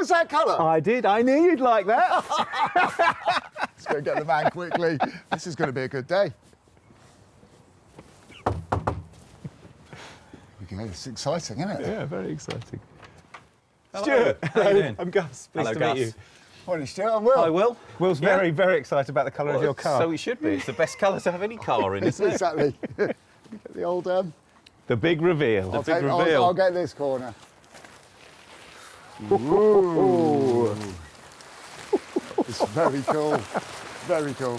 was that colour? I did. I knew you'd like that. Let's go get the van quickly. This is going to be a good day. Okay, it's exciting, isn't it? Yeah, very exciting. Hello. Stuart, How you doing? I'm Gus. Pleased Hello, to Gus. meet you. Morning, Stuart. I'm Will. Hi, Will. Will's Yeah. very, very excited about the colour of your car. So it should be. It's the best colour to have any car in, isn't it? Exactly. Get the old... The big reveal. The big reveal. I'll get this corner. Ooh. It's very cool. Very cool.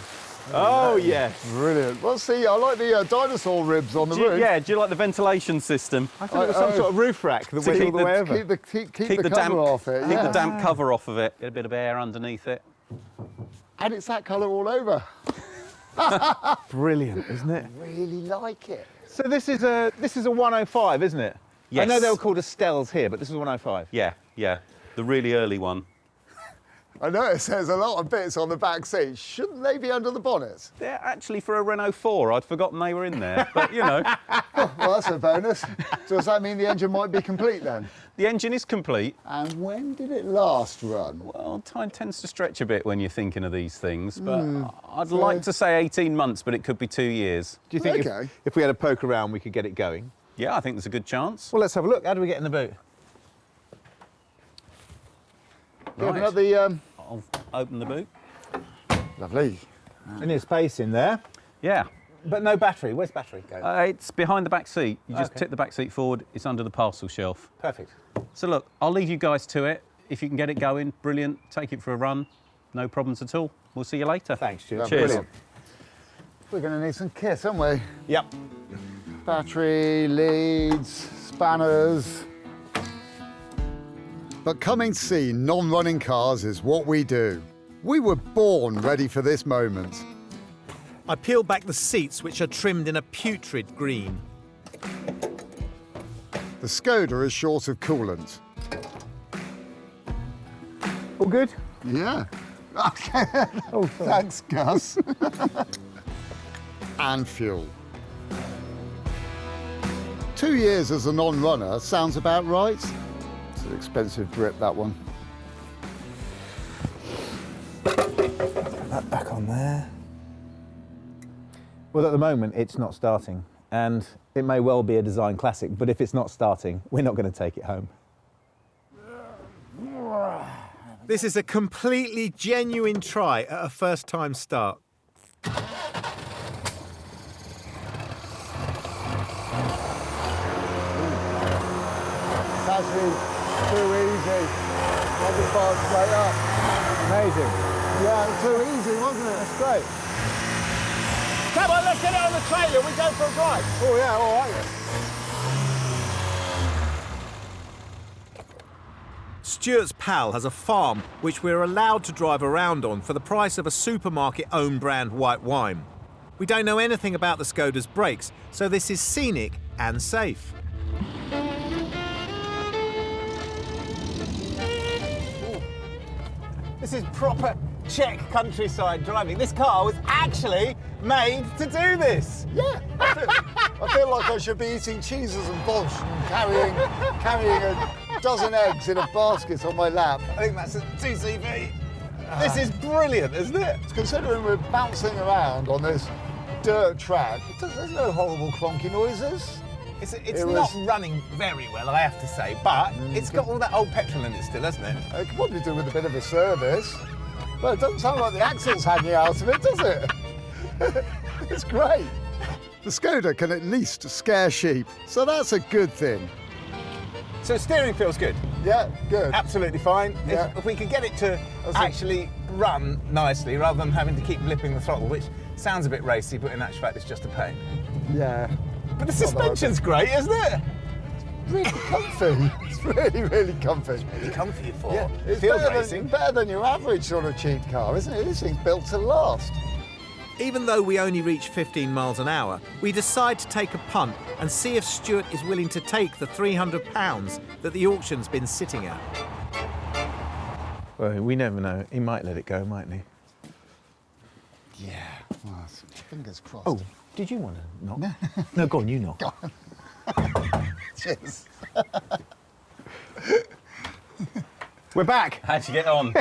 Oh, yes. Brilliant. Well, see, I like the dinosaur ribs on the roof. Yeah, do you like the ventilation system? I thought it was some sort of roof rack that went all the way over. Keep the cover off it. Keep the damp cover off of it. Get a bit of air underneath it. And it's that colour all over. Brilliant, isn't it? I really like it. So this is a 105, isn't it? Yes. I know they were called Estelles here, but this is 105. Yeah, yeah. The really early one. I notice there's a lot of bits on the back seat. Shouldn't they be under the bonnet? They're actually for a Renault 4. I'd forgotten they were in there. But, you know, Well, that's a bonus. So does that mean the engine might be complete then? the engine is complete. And when did it last run? Well, time tends to stretch a bit when you're thinking of these things. But I'd like to say 18 months, but it could be 2 years. Do you think Okay. if we had a poke around, we could get it going? Yeah, I think there's a good chance. Well, let's have a look. How do we get in the boot? Open up the... I'll open the boot. Lovely. And there's space in there, Yeah. but no battery. Where's battery going? It's behind the back seat. You just Okay. tip the back seat forward. It's under the parcel shelf. Perfect. So look, I'll leave you guys to it. If you can get it going, brilliant. Take it for a run. No problems at all. We'll see you later. Thanks, Stuart. Cheers. Brilliant. We're going to need some kit, aren't we? Yep. Battery, leads, spanners. But coming to see non-running cars is what we do. We were born ready for this moment. I peel back the seats, which are trimmed in a putrid green. The Skoda is short of coolant. All good? Yeah. Okay. Oh, sorry. Thanks, Gus. And fuel. 2 years as a non-runner sounds about right. It's an expensive grip, that one. Put that back on there. Well, at the moment, it's not starting. And it may well be a design classic, but if it's not starting, we're not going to take it home. This is a completely genuine try at a first-time start. It's actually too easy. I just bar straight up. Amazing. Yeah, too easy, wasn't it? That's great. Come on, let's get it on the trailer. We go for a drive. Oh, yeah, all right. Stuart's pal has a farm which we're allowed to drive around on for the price of a supermarket own brand white wine. We don't know anything about the Skoda's brakes, so this is scenic and safe. This is proper Czech countryside driving. This car was actually made to do this. Yeah. I feel like I should be eating cheeses and bosh and carrying a dozen eggs in a basket on my lap. I think that's a 2CV. This is brilliant, isn't it? Considering we're bouncing around on this dirt track, there's no horrible clonky noises. It's It not was- running very well, I have to say, but it's got all that old petrol in it still, hasn't it? I could probably do with a bit of a service. But it doesn't sound like the axle's hanging out of it, does it? It's great. The Skoda can at least scare sheep, so that's a good thing. So steering feels good. Yeah, good. Absolutely fine. Yeah. If we could get it to That's actually run nicely rather than having to keep blipping the throttle, which sounds a bit racy, but in actual fact it's just a pain. Yeah. But the suspension's great, isn't it? Really comfy. It's really, really comfy. Really comfy for Yeah, it's field better racing. better than your average sort of cheap car, isn't it? This thing's built to last. Even though we only reach 15 miles an hour, we decide to take a punt and see if Stuart is willing to take the £300 that the auction's been sitting at. Well, we never know. He might let it go, mightn't he? Yeah. Well, fingers crossed. Oh, did you want to knock? No, go on, you knock. Go on. Cheers. We're back. How'd you get on?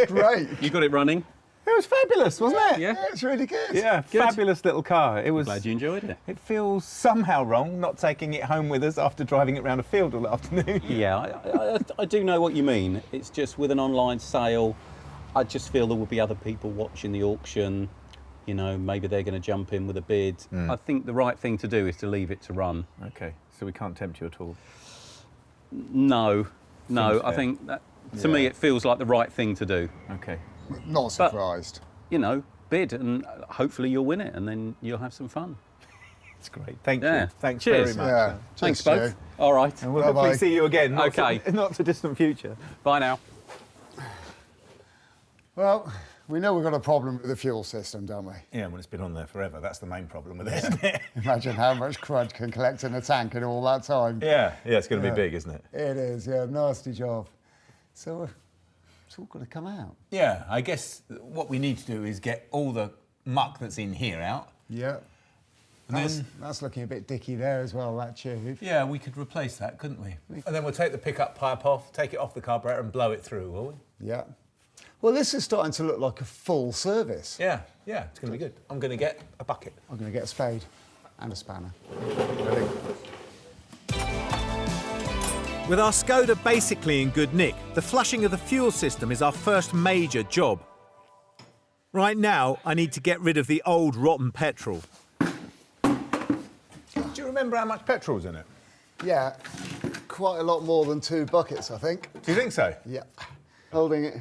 Great. You got it running? It was fabulous, wasn't it? Yeah. It's really good. Yeah, Good. fabulous little car. It was. Glad you enjoyed it. It feels somehow wrong not taking it home with us after driving it around a field all afternoon. Yeah, I do know what you mean. It's just with an online sale, I just feel there will be other people watching the auction. You know, maybe they're going to jump in with a bid. I think the right thing to do is to leave it to run. Okay, so we can't tempt you at all. No, Seems I fair. think that to me it feels like the right thing to do. Okay. Not surprised. You know, bid and hopefully you'll win it and then you'll have some fun. That's great. Thank Yeah. you. Thanks Cheers. very much. Yeah. Thanks Cheers, both. Stu. All right. And we'll Bye-bye. hopefully see you again. Okay. Not so distant future. Bye now. Well, we know we've got a problem with the fuel system, don't we? Yeah, well, it's been on there forever. That's the main problem with it, isn't it? Imagine how much crud can collect in a tank in all that time. Yeah, it's going to be big, isn't it? It is, yeah, nasty job. So it's all got to come out. Yeah, I guess what we need to do is get all the muck that's in here out. Yeah. That's looking a bit dicky there as well, that tube. Yeah, we could replace that, couldn't we? And then we'll take the pickup pipe off, take it off the carburetor and blow it through, will we? Yeah. Well, this is starting to look like a full service. Yeah, it's going to be good. I'm going to get a bucket. I'm going to get a spade and a spanner. Ready? With our Skoda basically in good nick, the flushing of the fuel system is our first major job. Right now, I need to get rid of the old rotten petrol. Do you remember how much petrol's in it? Yeah, quite a lot more than 2 buckets, I think. Do you think so? Yeah. Holding it.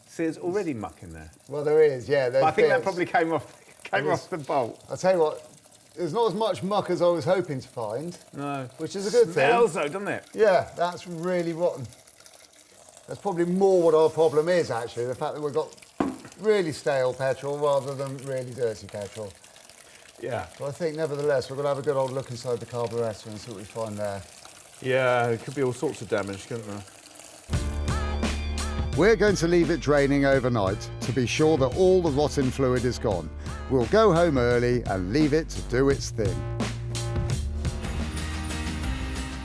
See, there's already muck in there. Well, there is, yeah. But I think that bits. probably came off the bolt. I'll tell you what, there's not as much muck as I was hoping to find. No. Which is a good thing. Smells though, doesn't it? Yeah, that's really rotten. That's probably more what our problem is, actually, the fact that we've got really stale petrol rather than really dirty petrol. Yeah. But I think, nevertheless, we're going to have a good old look inside the carburetor and see what we find there. Yeah, there could be all sorts of damage, couldn't there? We're going to leave it draining overnight to be sure that all the rotten fluid is gone. We'll go home early and leave it to do its thing.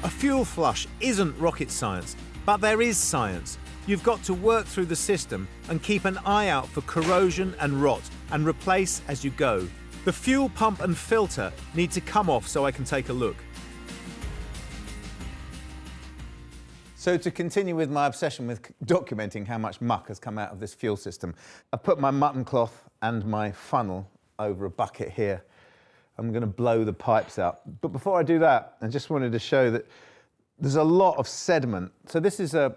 A fuel flush isn't rocket science, but there is science. You've got to work through the system and keep an eye out for corrosion and rot and replace as you go. The fuel pump and filter need to come off so I can take a look. So to continue with my obsession with documenting how much muck has come out of this fuel system, I've put my mutton cloth and my funnel over a bucket here. I'm going to blow the pipes out. But before I do that, I just wanted to show that there's a lot of sediment. So this is a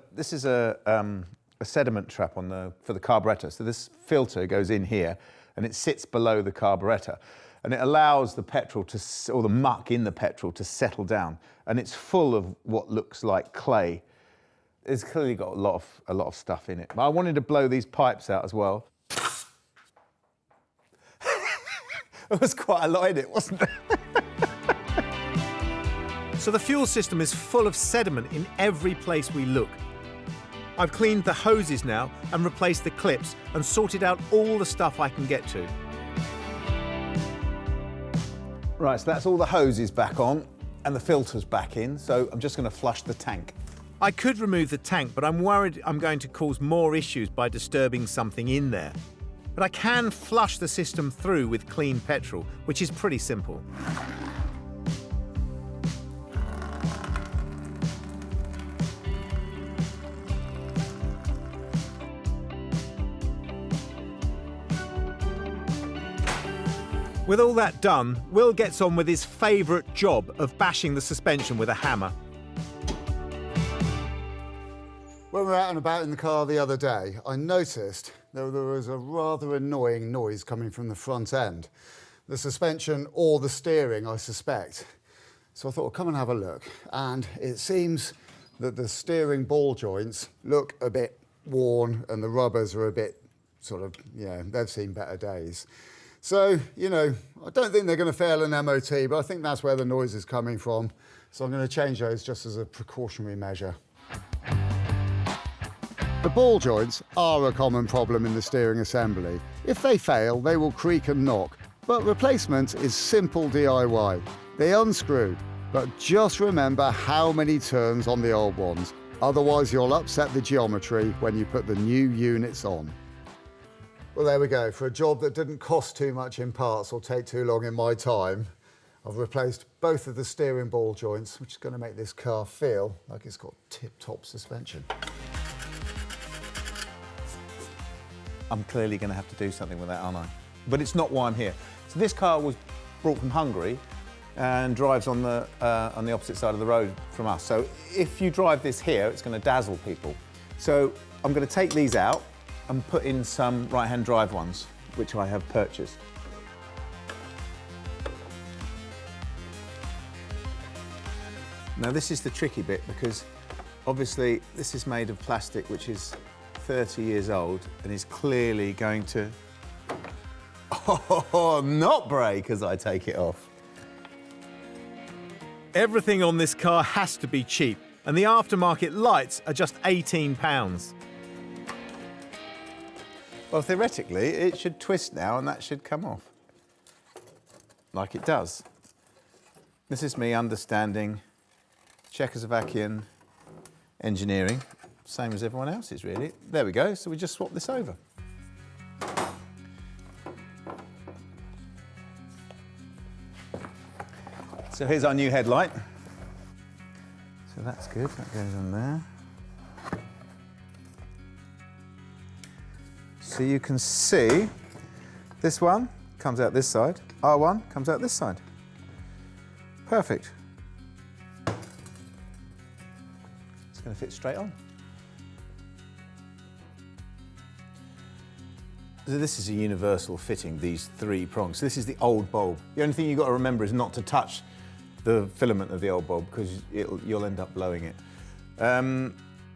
sediment trap for the carburetor. So this filter goes in here and it sits below the carburetor. And it allows the petrol or the muck in the petrol to settle down. And it's full of what looks like clay. It's clearly got a lot of stuff in it. But I wanted to blow these pipes out as well. There was quite a lot in it, wasn't there? So the fuel system is full of sediment in every place we look. I've cleaned the hoses now and replaced the clips and sorted out all the stuff I can get to. Right, so that's all the hoses back on and the filters back in, so I'm just going to flush the tank. I could remove the tank, but I'm worried I'm going to cause more issues by disturbing something in there. But I can flush the system through with clean petrol, which is pretty simple. With all that done, Will gets on with his favourite job of bashing the suspension with a hammer. When we were out and about in the car the other day, I noticed there was a rather annoying noise coming from the front end. The suspension or the steering, I suspect. So I thought, well, come and have a look. And it seems that the steering ball joints look a bit worn and the rubbers are a bit sort of, yeah, they've seen better days. So, you know, I don't think they're going to fail an MOT, but I think that's where the noise is coming from. So I'm going to change those just as a precautionary measure. The ball joints are a common problem in the steering assembly. If they fail, they will creak and knock, but replacement is simple DIY. They unscrew, But just remember how many turns on the old ones. Otherwise, you'll upset the geometry when you put the new units on. Well, there we go. For a job that didn't cost too much in parts or take too long in my time, I've replaced both of the steering ball joints, which is going to make this car feel like it's got tip-top suspension. I'm clearly going to have to do something with that, aren't I? But it's not why I'm here. So this car was brought from Hungary and drives on the opposite side of the road from us. So if you drive this here, it's going to dazzle people. So I'm going to take these out and put in some right-hand drive ones, which I have purchased. Now this is the tricky bit because obviously this is made of plastic which is 30 years old and is clearly going to not break as I take it off. Everything on this car has to be cheap, and the aftermarket lights are just £18. Well, theoretically, it should twist now and that should come off. Like it does. This is me understanding Czechoslovakian engineering, same as everyone else's, really. There we go, so we just swap this over. So here's our new headlight. So that's good, that goes on there. So you can see this one comes out this side, R1 comes out this side. Perfect. It's going to fit straight on. So this is a universal fitting, these three prongs. So this is the old bulb. The only thing you've got to remember is not to touch the filament of the old bulb because you'll end up blowing it.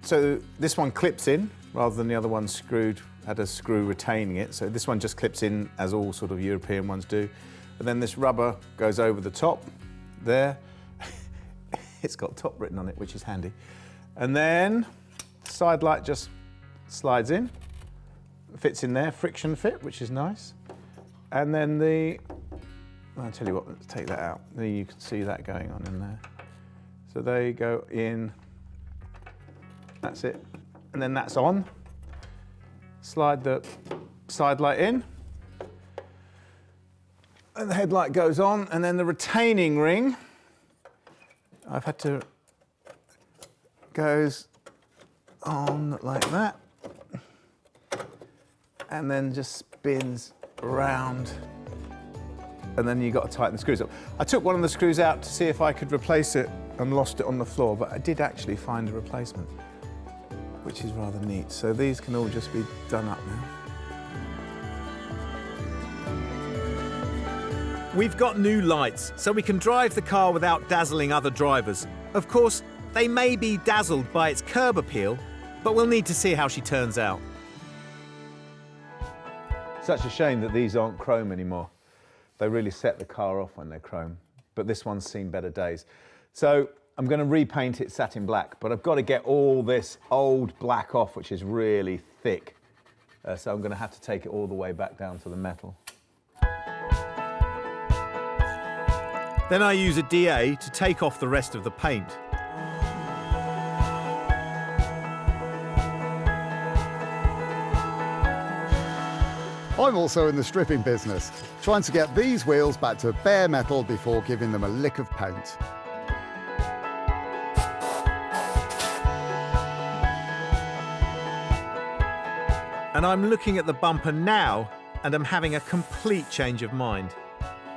So this one clips in rather than the other one had a screw retaining it. So this one just clips in as all sort of European ones do. And then this rubber goes over the top there. It's got top written on it, which is handy. And then side light just slides in, fits in there, friction fit, which is nice. And then I'll tell you what, let's take that out. There you can see that going on in there. So they go in, that's it. And then that's on. Slide the side light in. And the headlight goes on, and then the retaining ring, I've had to, goes on like that. And then just spins around. And then you've got to tighten the screws up. I took one of the screws out to see if I could replace it and lost it on the floor, but I did actually find a replacement, which is rather neat. So these can all just be done up now. We've got new lights, so we can drive the car without dazzling other drivers. Of course, they may be dazzled by its curb appeal, but we'll need to see how she turns out. Such a shame that these aren't chrome anymore. They really set the car off when they're chrome, but this one's seen better days. So I'm going to repaint it satin black, but I've got to get all this old black off, which is really thick. So I'm going to have to take it all the way back down to the metal. Then I use a DA to take off the rest of the paint. I'm also in the stripping business, trying to get these wheels back to bare metal before giving them a lick of paint. And I'm looking at the bumper now, and I'm having a complete change of mind.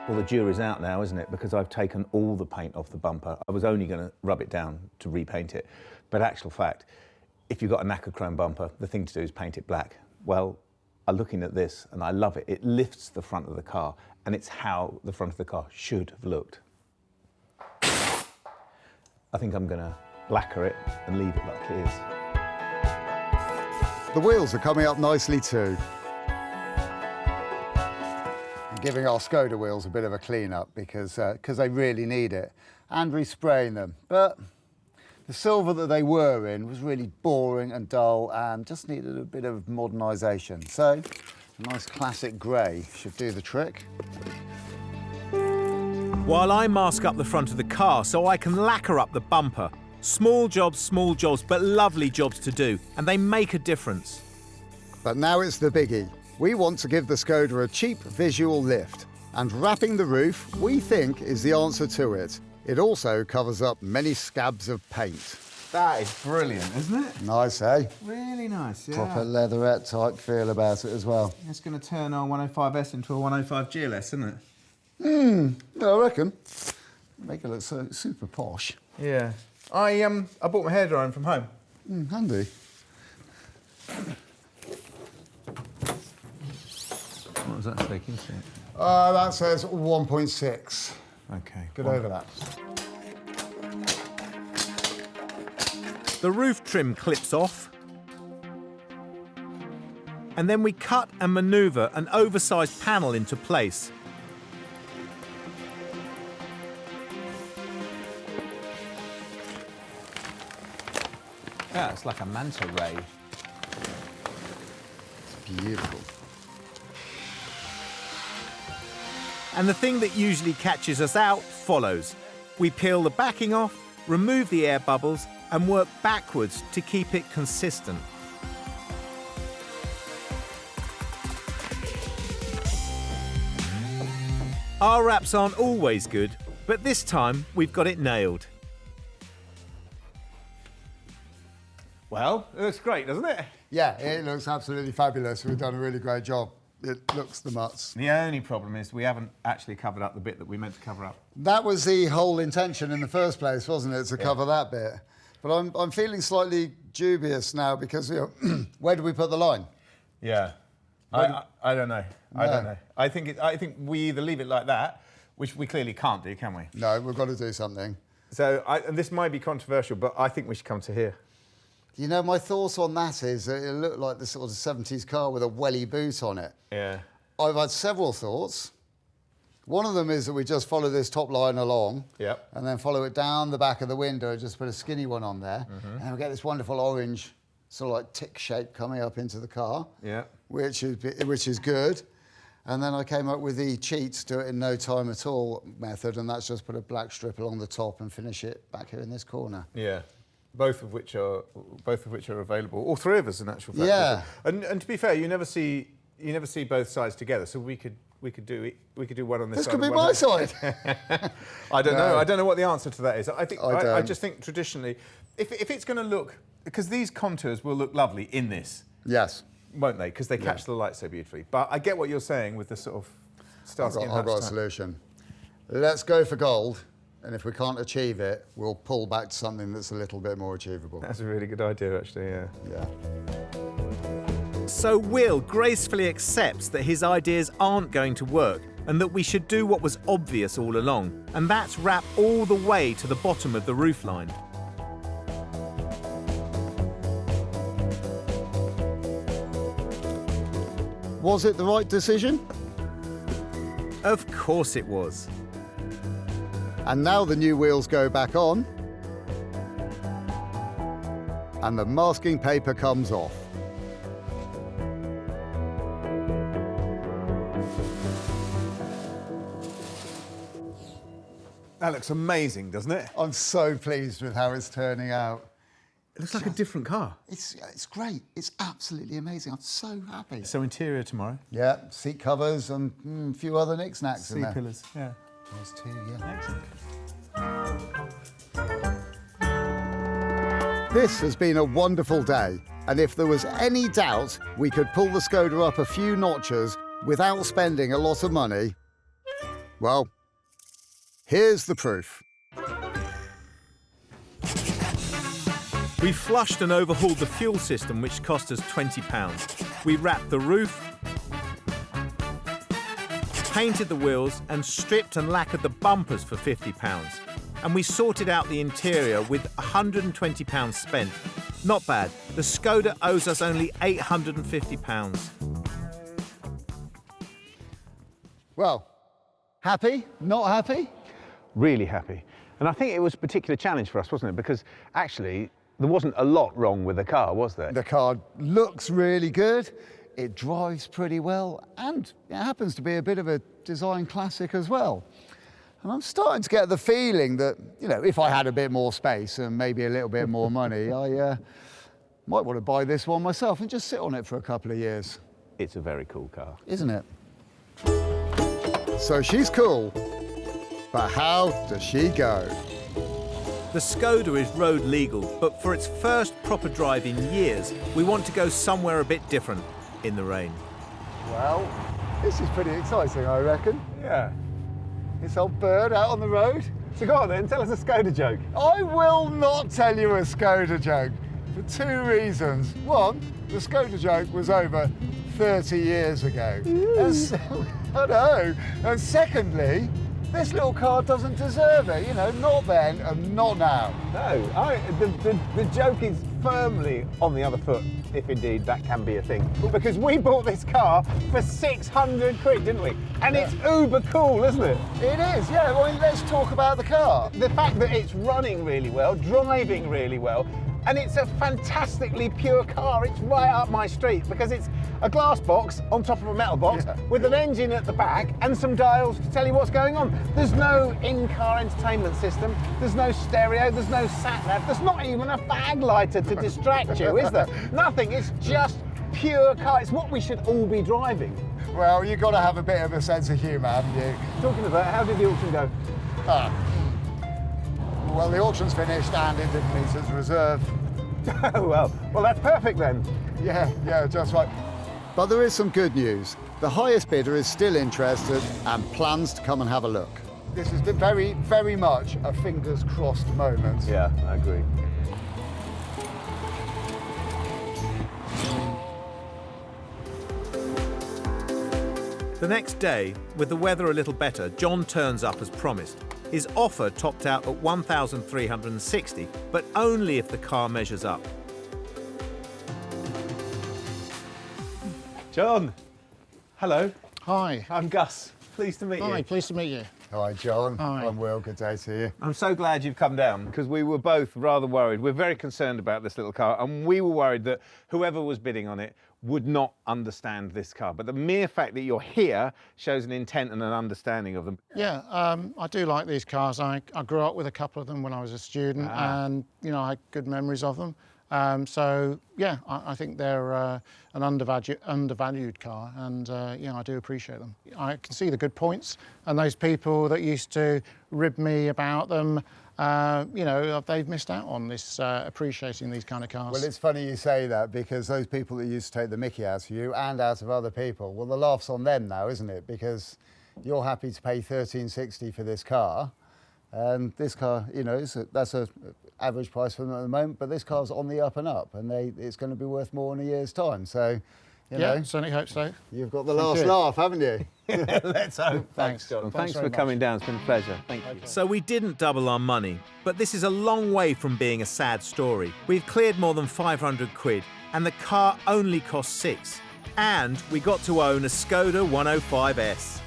Well, the jury's out now, isn't it? Because I've taken all the paint off the bumper. I was only going to rub it down to repaint it. But actual fact, if you've got a nacre chrome bumper, the thing to do is paint it black. Well, I'm looking at this and I love it. It lifts the front of the car, and it's how the front of the car should have looked. I think I'm going to lacquer it and leave it like it is. The wheels are coming up nicely too. Giving our Skoda wheels a bit of a clean-up because they really need it, and respraying them. But the silver that they were in was really boring and dull and just needed a bit of modernisation. So a nice classic grey should do the trick. while I mask up the front of the car so I can lacquer up the bumper. Small jobs, but lovely jobs to do, and they make a difference. But now it's the biggie. We want to give the Skoda a cheap visual lift, and wrapping the roof, we think, is the answer to it. It also covers up many scabs of paint. That is brilliant, isn't it? Nice, eh? Really nice, yeah. Proper leatherette type feel about it as well. It's going to turn our 105S into a 105 GLS, isn't it? I reckon. Make it look so super posh. Yeah. I bought my hairdryer from home. Handy. What was that speaking to? That says 1.6. Okay. Good over that. The roof trim clips off, and then we cut and manoeuvre an oversized panel into place. Yeah, it's like a manta ray. It's beautiful. And the thing that usually catches us out follows. We peel the backing off, remove the air bubbles, and work backwards to keep it consistent. Our wraps aren't always good, but this time we've got it nailed. Well, it looks great, doesn't it? Yeah, it looks absolutely fabulous. We've done a really great job. It looks the mutts. The only problem is we haven't actually covered up the bit that we meant to cover up. That was the whole intention in the first place, wasn't it, to cover that bit? But I'm feeling slightly dubious now because, where do we put the line? Yeah. I don't know. I don't know. I think we either leave it like that, which we clearly can't do, can we? No, we've got to do something. So and this might be controversial, but I think we should come to here. You know, my thoughts on that is that it looked like the sort of 70s car with a welly boot on it. Yeah. I've had several thoughts. One of them is that we just follow this top line along, Yep. and then follow it down the back of the window and just put a skinny one on there, and we get this wonderful orange sort of like tick shape coming up into the car, Yeah. which is good. And then I came up with the cheats, do it in no time at all method, and that's just put a black strip along the top and finish it back here in this corner. Yeah. Both of which are available. All three of us, in actual fact. Yeah. And to be fair, you never see both sides together. So we could do one on this side. This could be and one my there. side. I don't know. No. I don't know what the answer to that is. I don't. just think traditionally, if it's going to look, because these contours will look lovely in this, Yes. won't they? Because they catch the light so beautifully. But I get what you're saying with the sort of starting I've got a solution. Let's go for gold, and if we can't achieve it, we'll pull back to something that's a little bit more achievable. That's a really good idea, actually. Yeah. Yeah. So Will gracefully accepts that his ideas aren't going to work and that we should do what was obvious all along, and that's wrap all the way to the bottom of the roofline. Was it the right decision? Of course it was. And now the new wheels go back on, and the masking paper comes off. That looks amazing, doesn't it? I'm so pleased with how it's turning out. It looks like a different car. It's great. It's absolutely amazing. I'm so happy. So interior tomorrow. Yeah, seat covers and a few other knickknacks in there. C-pillars. Yeah. There's two, yeah. Excellent. This has been a wonderful day, and if there was any doubt we could pull the Skoda up a few notches without spending a lot of money, well, here's the proof. We flushed and overhauled the fuel system, which cost us £20. We wrapped the roof, painted the wheels, and stripped and lacquered the bumpers for £50. And we sorted out the interior with £120 spent. Not bad. The Skoda owes us only £850. Well, happy? Not happy? Really happy. And I think it was a particular challenge for us, wasn't it? Because actually, there wasn't a lot wrong with the car, was there? The car looks really good, it drives pretty well, and it happens to be a bit of a design classic as well. And I'm starting to get the feeling that, you know, if I had a bit more space and maybe a little bit more money, I might want to buy this one myself and just sit on it for a couple of years. It's a very cool car. Isn't it? So she's cool, but how does she go? The Skoda is road legal, but for its first proper drive in years, we want to go somewhere a bit different in the rain. Well, this is pretty exciting, I reckon. Yeah. This old bird out on the road. So go on then, tell us a Skoda joke. I will not tell you a Skoda joke for two reasons. One, the Skoda joke was over 30 years ago. I know. And secondly, this little car doesn't deserve it. You know, not then and not now. No, the joke is firmly on the other foot, if indeed that can be a thing. Because we bought this car for 600 quid, didn't we? And it's uber cool, isn't it? It is, yeah. Well, let's talk about the car. The fact that it's running really well, driving really well, and it's a fantastically pure car. It's right up my street because it's a glass box on top of a metal box with an engine at the back and some dials to tell you what's going on. There's no in-car entertainment system, there's no stereo, there's no sat-nav, there's not even a fag lighter to distract you, is there? Nothing, it's just pure car. It's what we should all be driving. Well, you've got to have a bit of a sense of humour, haven't you? Talking of that, how did the auction go? Well, the auction's finished and it didn't meet as reserve. Oh, well, that's perfect then. Yeah, just right. But there is some good news. The highest bidder is still interested and plans to come and have a look. This has been very, very much a fingers crossed moment. Yeah, I agree. The next day, with the weather a little better, John turns up as promised. His offer topped out at 1,360, but only if the car measures up. John, hello. Hi. I'm Gus. Pleased to meet you. Hi, pleased to meet you. Hi, John. Hi. I'm Will. Good day to you. I'm so glad you've come down because we were both rather worried. We're very concerned about this little car and we were worried that whoever was bidding on it would not understand this car. But the mere fact that you're here shows an intent and an understanding of them. Yeah, I do like these cars. I grew up with a couple of them when I was a student and, you know, I had good memories of them. So, yeah, I think they're an undervalued car and, you know, I do appreciate them. I can see the good points and those people that used to rib me about them, you know, they've missed out on this, appreciating these kind of cars. Well, it's funny you say that because those people that used to take the mickey out of you and out of other people, well, the laugh's on them now, isn't it? Because you're happy to pay $1,360 for this car. And this car, you know, that's a average price for them at the moment, but this car's on the up and up, and it's going to be worth more in a year's time. So, you know, certainly hope so. You've got the last laugh, haven't you? Let's hope. Thanks, John. Thanks very for much. coming down. It's been a pleasure. Thank you. So we didn't double our money, but this is a long way from being a sad story. We've cleared more than 500 quid, and the car only cost 6. And we got to own a Skoda 105S.